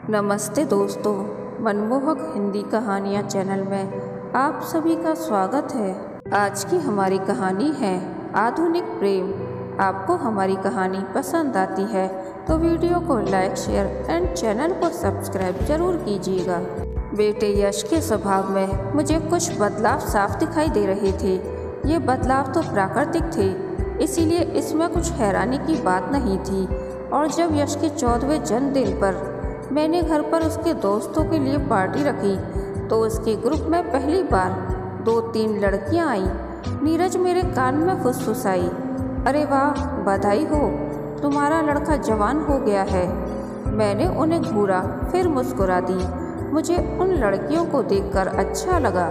नमस्ते दोस्तों, मनमोहक हिंदी कहानियाँ चैनल में आप सभी का स्वागत है। आज की हमारी कहानी है आधुनिक प्रेम। आपको हमारी कहानी पसंद आती है तो वीडियो को लाइक, शेयर एंड चैनल को सब्सक्राइब जरूर कीजिएगा। बेटे यश के स्वभाव में मुझे कुछ बदलाव साफ दिखाई दे रहे थे। ये बदलाव तो प्राकृतिक थे, इसीलिए इसमें कुछ हैरानी की बात नहीं थी। और जब यश के 14वें जन्मदिन पर मैंने घर पर उसके दोस्तों के लिए पार्टी रखी तो उसके ग्रुप में पहली बार 2-3 लड़कियां आईं। नीरज मेरे कान में फुसफुसाई, अरे वाह, बधाई हो, तुम्हारा लड़का जवान हो गया है। मैंने उन्हें घूरा, फिर मुस्कुरा दी। मुझे उन लड़कियों को देखकर अच्छा लगा।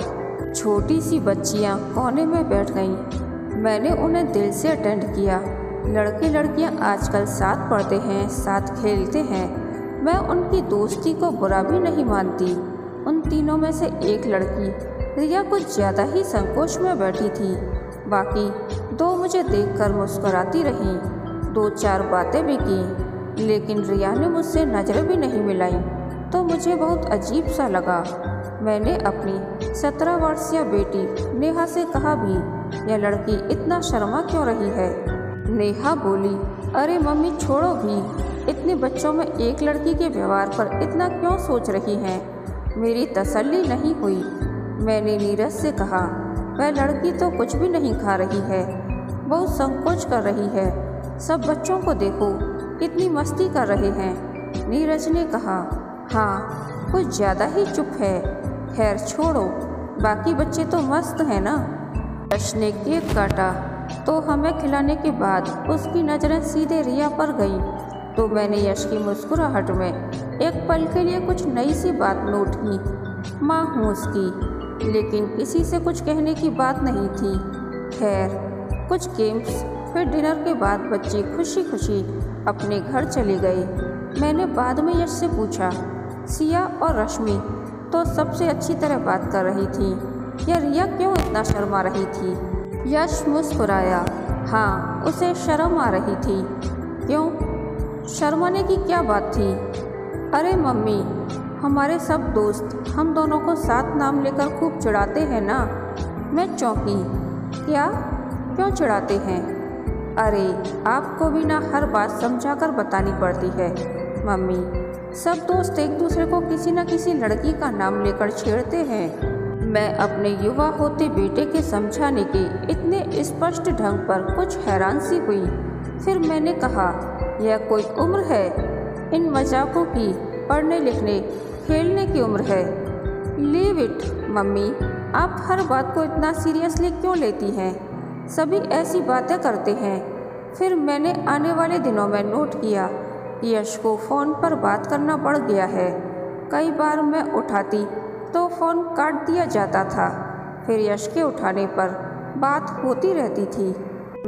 छोटी सी बच्चियां कोने में बैठ गईं। मैंने उन्हें दिल से अटेंड किया। लड़के लड़कियां आजकल साथ पढ़ते हैं, साथ खेलते हैं। मैं उनकी दोस्ती को बुरा भी नहीं मानती। उन तीनों में से एक लड़की रिया कुछ ज़्यादा ही संकोच में बैठी थी। बाकी दो मुझे देखकर मुस्कुराती रहीं, 2-4 बातें भी की, लेकिन रिया ने मुझसे नज़रें भी नहीं मिलाईं तो मुझे बहुत अजीब सा लगा। मैंने अपनी 17 वर्षीय बेटी नेहा से कहा भी, यह लड़की इतना शर्मा क्यों रही है? नेहा बोली, अरे मम्मी छोड़ो भी, इतने बच्चों में एक लड़की के व्यवहार पर इतना क्यों सोच रही हैं? मेरी तसल्ली नहीं हुई। मैंने नीरज से कहा, वह लड़की तो कुछ भी नहीं खा रही है, बहुत संकोच कर रही है। सब बच्चों को देखो कितनी मस्ती कर रहे हैं। नीरज ने कहा, हाँ कुछ ज़्यादा ही चुप है। खैर छोड़ो, बाकी बच्चे तो मस्त हैं ना। यश ने केक काटा तो हमें खिलाने के बाद उसकी नज़रें सीधे रिया पर गईं तो मैंने यश की मुस्कुराहट में एक पल के लिए कुछ नई सी बात नोट की। माँ हूँ उसकी, लेकिन किसी से कुछ कहने की बात नहीं थी। खैर कुछ गेम्स, फिर डिनर के बाद बच्चे खुशी खुशी अपने घर चले गए। मैंने बाद में यश से पूछा, सिया और रश्मि तो सबसे अच्छी तरह बात कर रही थी, या रिया क्यों इतना शर्मा रही थी? यश मुस्कुराया, हाँ उसे शर्म आ रही थी। क्यों? शर्माने की क्या बात थी? अरे मम्मी, हमारे सब दोस्त हम दोनों को साथ नाम लेकर खूब चिढ़ाते हैं ना। मैं चौंकी, क्या? क्यों चिढ़ाते हैं? अरे आपको भी ना हर बात समझाकर बतानी पड़ती है मम्मी। सब दोस्त एक दूसरे को किसी न किसी लड़की का नाम लेकर छेड़ते हैं। मैं अपने युवा होते बेटे के समझाने के इतने स्पष्ट ढंग पर कुछ हैरान सी हुई। फिर मैंने कहा, यह कोई उम्र है इन मजाकों की? पढ़ने लिखने खेलने की उम्र है। लीव इट मम्मी, आप हर बात को इतना सीरियसली क्यों लेती हैं? सभी ऐसी बातें करते हैं। फिर मैंने आने वाले दिनों में नोट किया कि यश को फ़ोन पर बात करना बढ़ गया है। कई बार मैं उठाती तो फ़ोन काट दिया जाता था, फिर यश के उठाने पर बात होती रहती थी।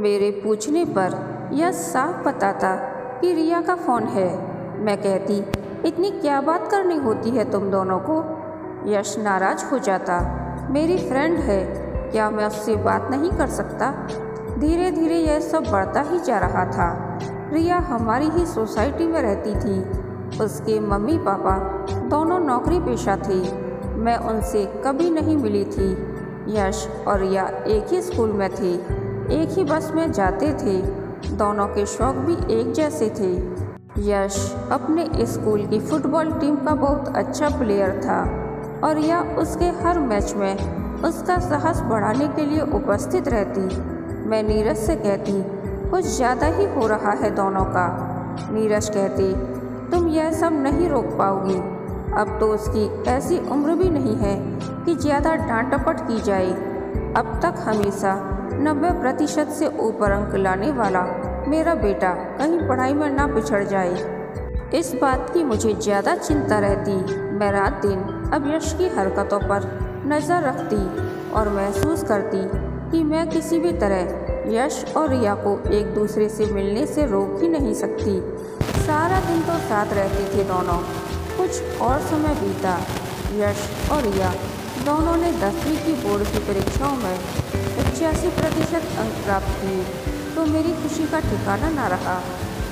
मेरे पूछने पर यश साफ बताता कि रिया का फ़ोन है। मैं कहती, इतनी क्या बात करनी होती है तुम दोनों को? यश नाराज़ हो जाता, मेरी फ्रेंड है, क्या मैं उससे बात नहीं कर सकता? धीरे धीरे यह सब बढ़ता ही जा रहा था। रिया हमारी ही सोसाइटी में रहती थी। उसके मम्मी पापा दोनों नौकरी पेशा थे। मैं उनसे कभी नहीं मिली थी। यश और रिया एक ही स्कूल में थे, एक ही बस में जाते थे। दोनों के शौक भी एक जैसे थे। यश अपने स्कूल की फुटबॉल टीम का बहुत अच्छा प्लेयर था और रिया उसके हर मैच में उसका साहस बढ़ाने के लिए उपस्थित रहती। मैं नीरज से कहती, कुछ ज़्यादा ही हो रहा है दोनों का। नीरज कहते, तुम यह सब नहीं रोक पाओगी। अब तो उसकी ऐसी उम्र भी नहीं है कि ज़्यादा डांट टपट की जाए। अब तक हमेशा 90% से ऊपर अंक लाने वाला मेरा बेटा कहीं पढ़ाई में ना पिछड़ जाए, इस बात की मुझे ज़्यादा चिंता रहती। मैं रात दिन अब यश की हरकतों पर नज़र रखती और महसूस करती कि मैं किसी भी तरह यश और रिया को एक दूसरे से मिलने से रोक ही नहीं सकती। सारा दिन तो साथ रहते थे दोनों। कुछ और समय बीता। यश और रिया दोनों ने 10वीं की बोर्ड की परीक्षाओं में 85% अंक प्राप्त किए तो मेरी खुशी का ठिकाना ना रहा।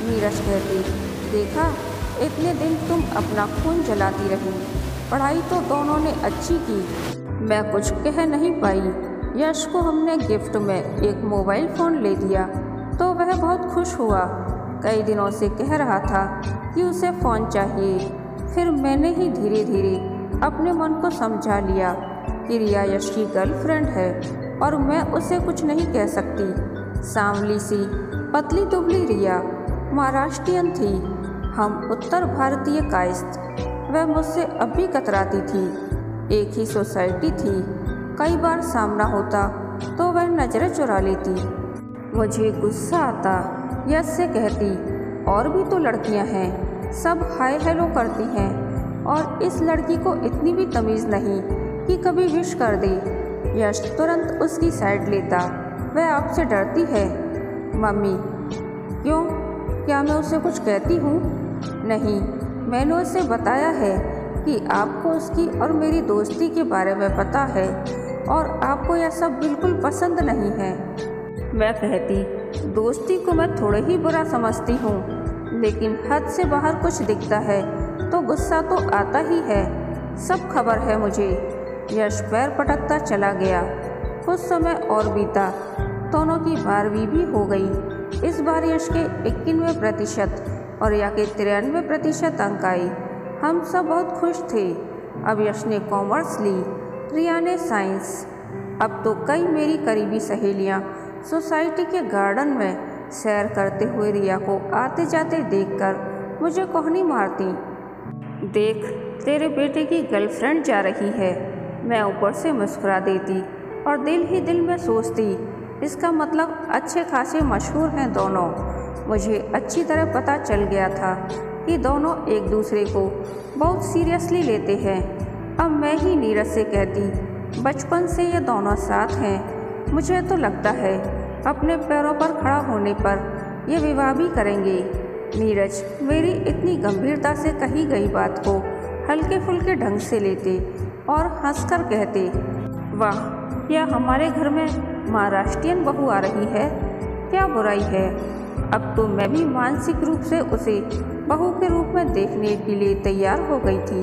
नीरज कहती, देखा इतने दिन तुम अपना खून जलाती रही, पढ़ाई तो दोनों ने अच्छी की। मैं कुछ कह नहीं पाई। यश को हमने गिफ्ट में एक मोबाइल फ़ोन ले दिया तो वह बहुत खुश हुआ। कई दिनों से कह रहा था कि उसे फ़ोन चाहिए। फिर मैंने ही धीरे धीरे अपने मन को समझा लिया कि रिया यश की गर्लफ्रेंड है और मैं उसे कुछ नहीं कह सकती। सांवली सी पतली दुबली रिया महाराष्ट्रियन थी, हम उत्तर भारतीय कायस्थ। वह मुझसे अब भी कतराती थी। एक ही सोसाइटी थी, कई बार सामना होता तो वह नज़रें चुरा लेती। मुझे गुस्सा आता, यश से कहती और भी तो लड़कियां हैं, सब हाय हेलो करती हैं और इस लड़की को इतनी भी तमीज़ नहीं कि कभी विश कर दे। यश तुरंत उसकी साइड लेता। वह आपसे डरती है। मम्मी, क्यों? क्या मैं उसे कुछ कहती हूँ? नहीं, मैंने उसे बताया है कि आपको उसकी और मेरी दोस्ती के बारे में पता है और आपको यह सब बिल्कुल पसंद नहीं है। मैं कहती, दोस्ती को मैं थोड़ा ही बुरा समझती हूँ, लेकिन हद से बाहर कुछ दिखता है तो गुस्सा तो आता ही है। सब खबर है मुझे। यश पैर पटकता चला गया। कुछ समय और बीता, दोनों की 12वीं भी हो गई। इस बार यश के 91% और रिया के 93% अंक आए। हम सब बहुत खुश थे। अब यश ने कॉमर्स ली, रिया ने साइंस। अब तो कई मेरी करीबी सहेलियां सोसाइटी के गार्डन में सैर करते हुए रिया को आते जाते देखकर मुझे कोहनी मारती। देख, तेरे बेटे की गर्लफ्रेंड जा रही है। मैं ऊपर से मुस्कुरा देती और दिल ही दिल में सोचती, इसका मतलब अच्छे खासे मशहूर हैं दोनों। मुझे अच्छी तरह पता चल गया था कि दोनों एक दूसरे को बहुत सीरियसली लेते हैं। अब मैं ही नीरज से कहती, बचपन से ये दोनों साथ हैं। मुझे तो लगता है अपने पैरों पर खड़ा होने पर ये विवाह भी करेंगे। नीरज मेरी इतनी गंभीरता से कही गई बात को हल्के फुल्के ढंग से लेते और हंसकर कहते, वाह, क्या हमारे घर में महाराष्ट्रियन बहू आ रही है? क्या बुराई है? अब तो मैं भी मानसिक रूप से उसे बहू के रूप में देखने के लिए तैयार हो गई थी।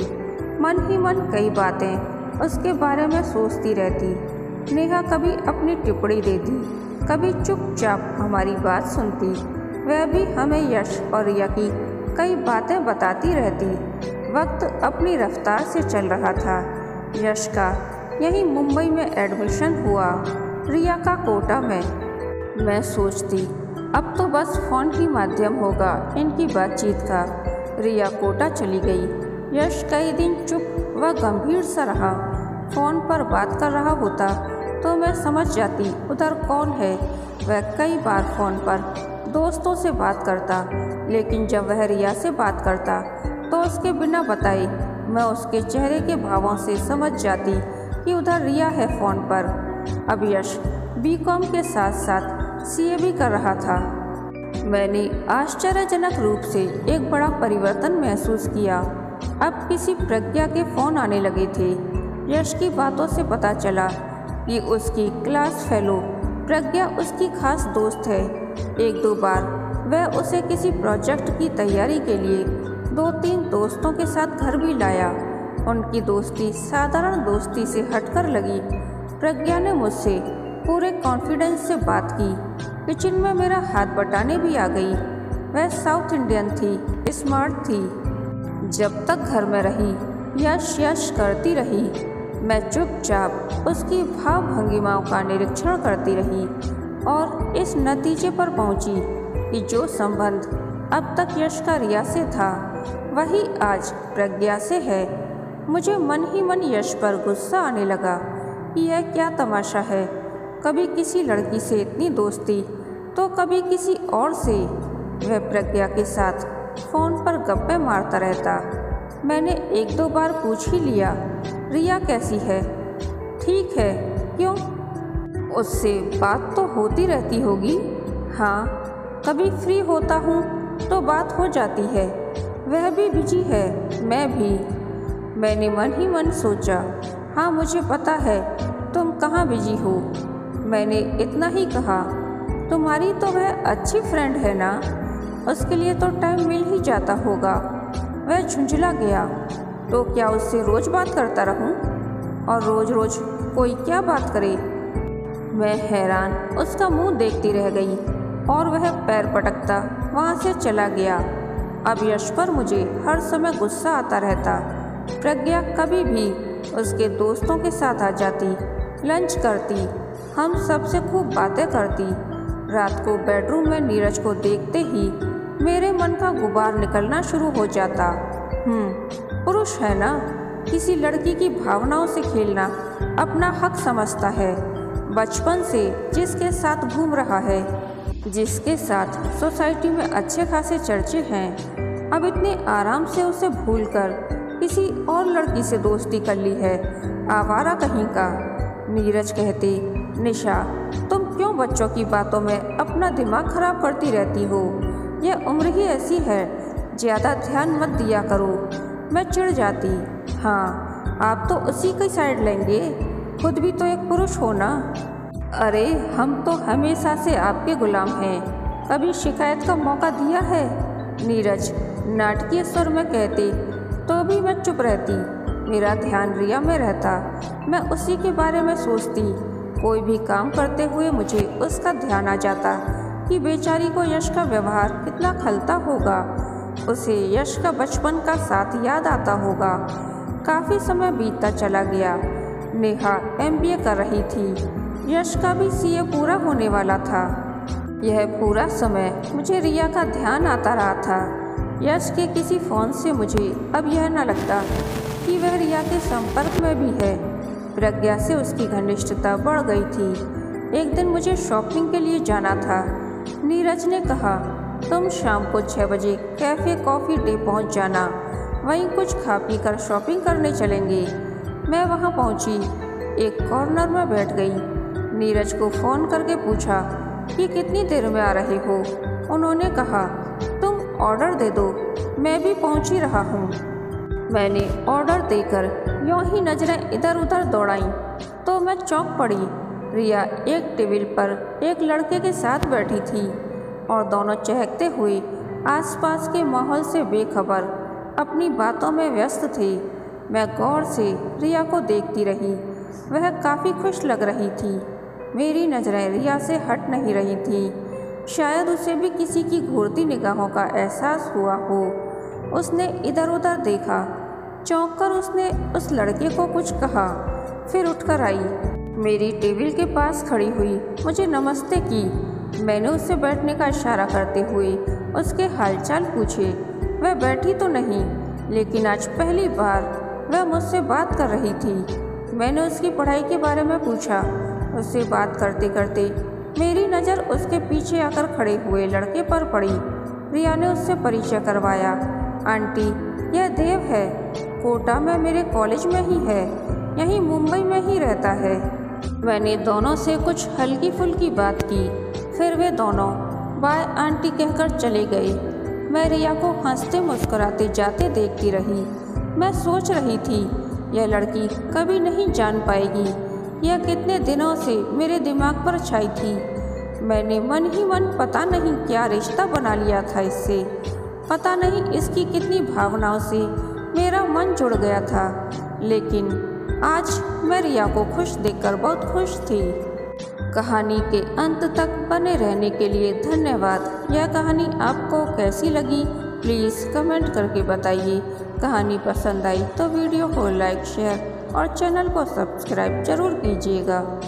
मन ही मन कई बातें उसके बारे में सोचती रहती। नेहा कभी अपनी टिप्पणी देती, कभी चुपचाप हमारी बात सुनती। वह भी हमें यश और रिया की कई बातें बताती रहती। वक्त अपनी रफ्तार से चल रहा था। यश का यहीं मुंबई में एडमिशन हुआ, रिया का कोटा में। मैं सोचती, अब तो बस फ़ोन ही माध्यम होगा इनकी बातचीत का। रिया कोटा चली गई। यश कई दिन चुप व गंभीर सा रहा। फ़ोन पर बात कर रहा होता तो मैं समझ जाती उधर कौन है। वह कई बार फ़ोन पर दोस्तों से बात करता, लेकिन जब वह रिया से बात करता तो उसके बिना बताए मैं उसके चेहरे के भावों से समझ जाती कि उधर रिया है फ़ोन पर। अब यश बीकॉम के साथ साथ सीए भी कर रहा था। मैंने आश्चर्यजनक रूप से एक बड़ा परिवर्तन महसूस किया। अब किसी प्रज्ञा के फ़ोन आने लगे थे। यश की बातों से पता चला कि उसकी क्लास फेलो प्रज्ञा उसकी खास दोस्त है। एक दो बार वह उसे किसी प्रोजेक्ट की तैयारी के लिए 2-3 दोस्तों के साथ घर भी लाया। उनकी दोस्ती साधारण दोस्ती से हटकर लगी। प्रज्ञा ने मुझसे पूरे कॉन्फिडेंस से बात की। किचन में मेरा हाथ बटाने भी आ गई। वह साउथ इंडियन थी, स्मार्ट थी। जब तक घर में रही यश यश करती रही। मैं चुपचाप उसकी भाव भंगिमाओं का निरीक्षण करती रही और इस नतीजे पर पहुंची कि जो संबंध अब तक यश का रिया से था वही आज प्रज्ञा से है। मुझे मन ही मन यश पर गुस्सा आने लगा कि यह क्या तमाशा है। कभी किसी लड़की से इतनी दोस्ती तो कभी किसी और से। वह प्रज्ञा के साथ फ़ोन पर गप्पे मारता रहता। मैंने 1-2 बार पूछ ही लिया, रिया कैसी है? ठीक है, क्यों? उससे बात तो होती रहती होगी। हाँ, कभी फ्री होता हूँ तो बात हो जाती है। वह भी बिजी है, मैं भी। मैंने मन ही मन सोचा, हाँ मुझे पता है तुम कहाँ बिजी हो। मैंने इतना ही कहा, तुम्हारी तो वह अच्छी फ्रेंड है ना, उसके लिए तो टाइम मिल ही जाता होगा। वह झुंझला गया। तो क्या उससे रोज बात करता रहूं? और रोज रोज कोई क्या बात करे? मैं हैरान उसका मुंह देखती रह गई और वह पैर पटकता वहां से चला गया। अब यश पर मुझे हर समय गुस्सा आता रहता। प्रज्ञा कभी भी उसके दोस्तों के साथ आ जाती, लंच करती, हम सबसे खूब बातें करती। रात को बेडरूम में नीरज को देखते ही मेरे मन का गुबार निकलना शुरू हो जाता। पुरुष है ना, किसी लड़की की भावनाओं से खेलना अपना हक समझता है। बचपन से जिसके साथ घूम रहा है, जिसके साथ सोसाइटी में अच्छे खासे चर्चे हैं, अब इतने आराम से उसे भूलकर किसी और लड़की से दोस्ती कर ली है। आवारा कहीं का। नीरज कहते, निशा तुम क्यों बच्चों की बातों में अपना दिमाग खराब करती रहती हो? यह उम्र ही ऐसी है, ज़्यादा ध्यान मत दिया करो। मैं चिढ़ जाती। हाँ, आप तो उसी की साइड लेंगे, खुद भी तो एक पुरुष हो ना। अरे हम तो हमेशा से आपके गुलाम हैं, कभी शिकायत का मौका दिया है? नीरज नाटकीय स्वर में कहते, तो भी मैं चुप रहती। मेरा ध्यान रिया में रहता, मैं उसी के बारे में सोचती। कोई भी काम करते हुए मुझे उसका ध्यान आ जाता कि बेचारी को यश का व्यवहार कितना खलता होगा। उसे यश का बचपन का साथ याद आता होगा। काफ़ी समय बीतता चला गया। नेहा MBA कर रही थी, यश का भी CA पूरा होने वाला था। यह पूरा समय मुझे रिया का ध्यान आता रहा था। यश के किसी फ़ोन से मुझे अब यह न लगता कि वह रिया के संपर्क में भी है। प्रज्ञा से उसकी घनिष्ठता बढ़ गई थी। एक दिन मुझे शॉपिंग के लिए जाना था। नीरज ने कहा, तुम शाम को 6 बजे कैफ़े कॉफ़ी डे पहुंच जाना, वहीं कुछ खा पी कर शॉपिंग करने चलेंगे। मैं वहां पहुंची, एक कॉर्नर में बैठ गई। नीरज को फ़ोन करके पूछा कि कितनी देर में आ रहे हो। उन्होंने कहा, तुम ऑर्डर दे दो, मैं भी पहुंच ही रहा हूं। मैंने ऑर्डर देकर यूं ही नज़रें इधर उधर दौड़ाईं तो मैं चौंक पड़ी। रिया एक टेबल पर एक लड़के के साथ बैठी थी और दोनों चहकते हुए आसपास के माहौल से बेखबर अपनी बातों में व्यस्त थे। मैं गौर से रिया को देखती रही। वह काफ़ी खुश लग रही थी। मेरी नज़रें रिया से हट नहीं रही थी। शायद उसे भी किसी की घूरती निगाहों का एहसास हुआ हो। उसने इधर उधर देखा। चौंककर उसने उस लड़के को कुछ कहा, फिर उठकर आई, मेरी टेबल के पास खड़ी हुई, मुझे नमस्ते की। मैंने उससे बैठने का इशारा करते हुए उसके हालचाल पूछे। वह बैठी तो नहीं, लेकिन आज पहली बार वह मुझसे बात कर रही थी। मैंने उसकी पढ़ाई के बारे में पूछा। उससे बात करते करते मेरी नज़र उसके पीछे आकर खड़े हुए लड़के पर पड़ी। रिया ने उससे परिचय करवाया। आंटी, यह देव है, कोटा में मेरे कॉलेज में ही है, यहीं मुंबई में ही रहता है। मैंने दोनों से कुछ हल्की फुल्की बात की, फिर वे दोनों बाय आंटी कहकर चले गए। मैं रिया को हंसते मुस्कुराते जाते देखती रही। मैं सोच रही थी, यह लड़की कभी नहीं जान पाएगी यह कितने दिनों से मेरे दिमाग पर छाई थी। मैंने मन ही मन पता नहीं क्या रिश्ता बना लिया था इससे। पता नहीं इसकी कितनी भावनाओं से मेरा मन जुड़ गया था। लेकिन आज मैं रिया को खुश देखकर बहुत खुश थी। कहानी के अंत तक बने रहने के लिए धन्यवाद। यह कहानी आपको कैसी लगी प्लीज़ कमेंट करके बताइए। कहानी पसंद आई तो वीडियो को लाइक, शेयर और चैनल को सब्सक्राइब जरूर कीजिएगा।